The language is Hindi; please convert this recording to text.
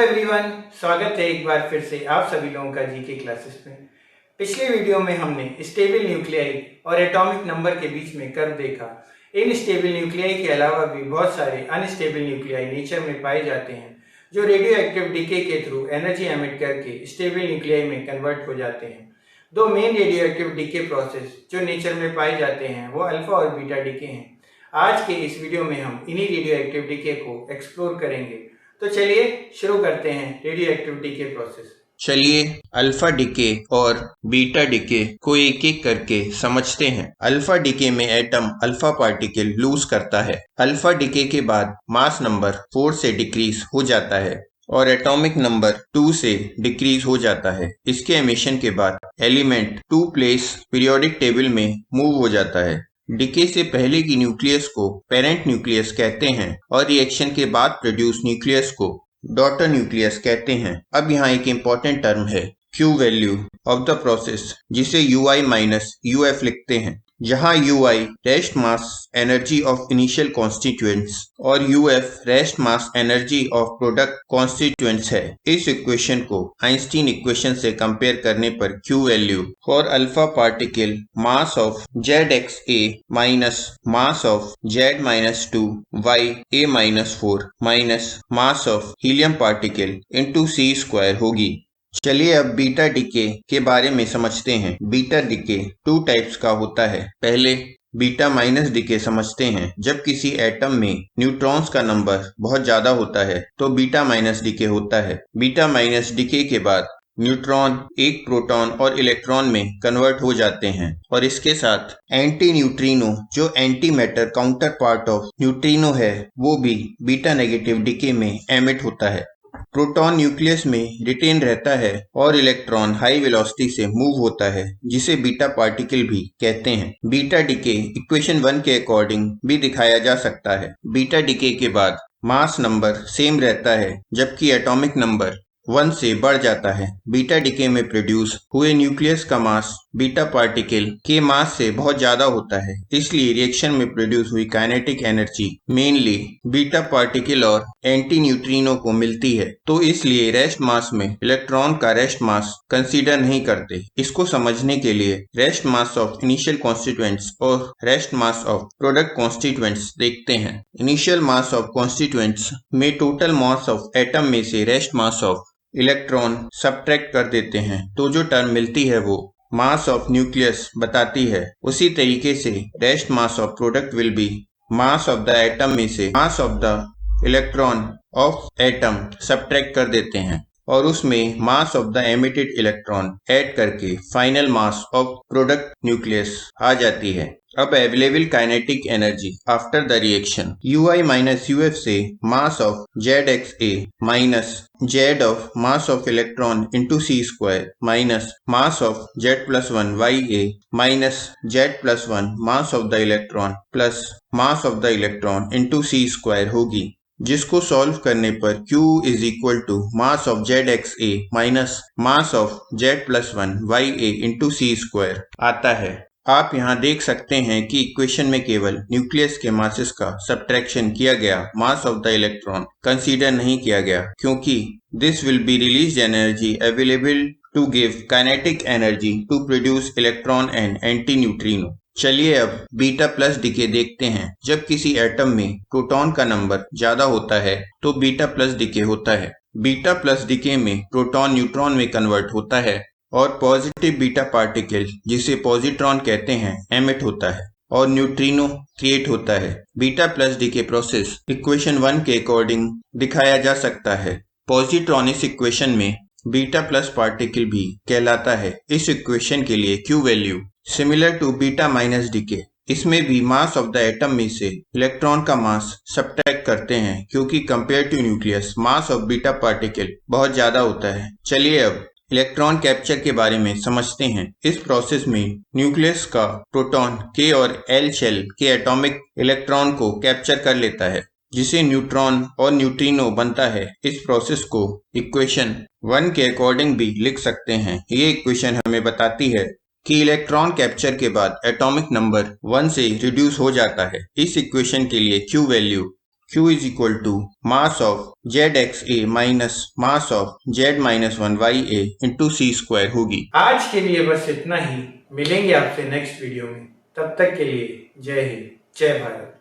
एवरीवन, स्वागत है एक बार फिर से आप सभी लोगों का जीके क्लासेस में। पिछले वीडियो में हमने स्टेबल न्यूक्लियाई और एटॉमिक नंबर के बीच में कर्व देखा। इन स्टेबल न्यूक्लियाई के अलावा भी बहुत सारे अनस्टेबल न्यूक्लियाई नेचर में पाए जाते हैं जो रेडियो एक्टिव डीके के थ्रू एनर्जी एमिट करके स्टेबल न्यूक्लियाई में कन्वर्ट हो जाते हैं। दो main radioactive decay process जो नेचर में पाए जाते हैं वो अल्फा और बीटा डीके हैं। आज के इस वीडियो में हम इन्हीं रेडियो एक्टिव डीके को एक्सप्लोर करेंगे। तो चलिए शुरू करते हैं रेडियो एक्टिव डीके प्रोसेस। चलिए अल्फा डीके और बीटा डीके को एक एक करके समझते हैं। अल्फा डीके में एटम अल्फा पार्टिकल लूज करता है। अल्फा डीके के बाद मास नंबर 4 से डिक्रीज हो जाता है और एटॉमिक नंबर 2 से डिक्रीज हो जाता है। इसके एमिशन के बाद एलिमेंट 2 प्लेस पीरियोडिक टेबल में मूव हो जाता है। डीके से पहले की न्यूक्लियस को पेरेंट न्यूक्लियस कहते हैं और रिएक्शन के बाद प्रोड्यूस न्यूक्लियस को डॉटर न्यूक्लियस कहते हैं। अब यहाँ एक इम्पॉर्टेंट टर्म है Q value of the process, जिसे UI माइनस UF लिखते हैं, जहाँ UI rest mass energy of initial constituents और UF rest mass energy of product constituents है। इस इक्वेशन को आइंस्टीन इक्वेशन से कंपेयर करने पर Q value for alpha particle mass of ZXA minus mass of Z minus 2 YA minus 4 minus mass of helium particle into C square होगी। चलिए अब बीटा डीके के बारे में समझते हैं। बीटा डीके 2 टाइप्स का होता है। पहले बीटा माइनस डीके समझते हैं। जब किसी एटम में न्यूट्रॉन्स का नंबर बहुत ज्यादा होता है तो बीटा माइनस डीके होता है। बीटा माइनस डीके के बाद न्यूट्रॉन एक प्रोटॉन और इलेक्ट्रॉन में कन्वर्ट हो जाते हैं और इसके साथ एंटी न्यूट्रिनो जो anti matter counter part of neutrino है वो भी बीटा नेगेटिव डीके में एमिट होता है। प्रोटॉन न्यूक्लियस में रिटेन रहता है और इलेक्ट्रॉन हाई वेलोसिटी से मूव होता है, जिसे बीटा पार्टिकल भी कहते हैं। बीटा डीके इक्वेशन 1 के अकॉर्डिंग भी दिखाया जा सकता है। बीटा डीके के बाद मास नंबर सेम रहता है जबकि एटॉमिक नंबर 1 से बढ़ जाता है। बीटा डीके में प्रोड्यूस हुए न्यूक्लियस का मास बीटा पार्टिकल के मास से बहुत ज्यादा होता है, इसलिए रिएक्शन में प्रोड्यूस हुई kinetic energy mainly beta particle और एंटी न्यूट्रिनो को मिलती है। तो इसलिए रेस्ट मास में इलेक्ट्रॉन का रेस्ट मास कंसीडर नहीं करते। इसको समझने के लिए rest mass of initial constituents और rest mass of product constituents देखते हैं। इनिशियल मास ऑफ कॉन्स्टिट्यूएंट्स में टोटल मास ऑफ एटम में से rest mass of electron subtract कर देते हैं तो जो टर्म मिलती है वो मास ऑफ न्यूक्लियस बताती है। उसी तरीके से rest mass of product will be mass of the atom में से mass of the electron of atom subtract कर देते हैं और उसमें mass of the emitted electron add करके final mass of product nucleus आ जाती है। अब available kinetic energy after the reaction UI minus UF से mass of ZXA minus Z of mass of electron into C square minus mass of Z+1 YA minus Z+1 mass of the electron plus mass of the electron into C square होगी, जिसको सॉल्व करने पर Q is equal to mass of ZXA minus mass of Z+1 YA into C square आता है। आप यहाँ देख सकते हैं कि इक्वेशन में केवल न्यूक्लियस के मासेस का सब्ट्रैक्शन किया गया, mass of the electron consider नहीं किया गया, क्योंकि this will be released energy available to give kinetic energy to produce electron and antineutrino. चलिए अब बीटा प्लस डीके देखते हैं। जब किसी एटम में प्रोटॉन का नंबर ज्यादा होता है तो बीटा प्लस डीके होता है। बीटा प्लस डीके में प्रोटॉन न्यूट्रॉन में कन्वर्ट होता है और पॉजिटिव बीटा पार्टिकल, जिसे पॉजिट्रॉन कहते हैं, एमिट होता है और न्यूट्रिनो क्रिएट होता है। Beta plus decay process equation 1 के अकॉर्डिंग दिखाया जा सकता है। पॉजिट्रॉन इस इक्वेशन में बीटा प्लस पार्टिकल भी कहलाता है। इस इक्वेशन के लिए Q value similar to beta minus decay. इसमें भी मास ऑफ द एटम में से इलेक्ट्रॉन का मास सब्ट्रैक्ट करते हैं, क्योंकि compare to nucleus mass of beta particle बहुत ज्यादा होता है। चलिए अब इलेक्ट्रॉन कैप्चर के बारे में समझते हैं। इस प्रोसेस में न्यूक्लियस का प्रोटॉन K और L शेल के एटॉमिक इलेक्ट्रॉन को कैप्चर कर लेता है, जिसे न्यूट्रॉन और न्यूट्रिनो बनता है। इस प्रोसेस को इक्वेशन 1 के अकॉर्डिंग भी लिख सकते हैं। ये इक्वेशन हमें बताती है कि इलेक्ट्रॉन कैप्चर के बाद एटॉमिक नंबर 1 से रिड्यूस हो जाता है। इस इक्वेशन के लिए Q value Q is equal to mass of ZXA minus mass of Z minus 1YA into C square होगी। आज के लिए बस इतना ही, मिलेंगे आपसे नेक्स्ट वीडियो में। तब तक के लिए जय हिंद, जय भारत।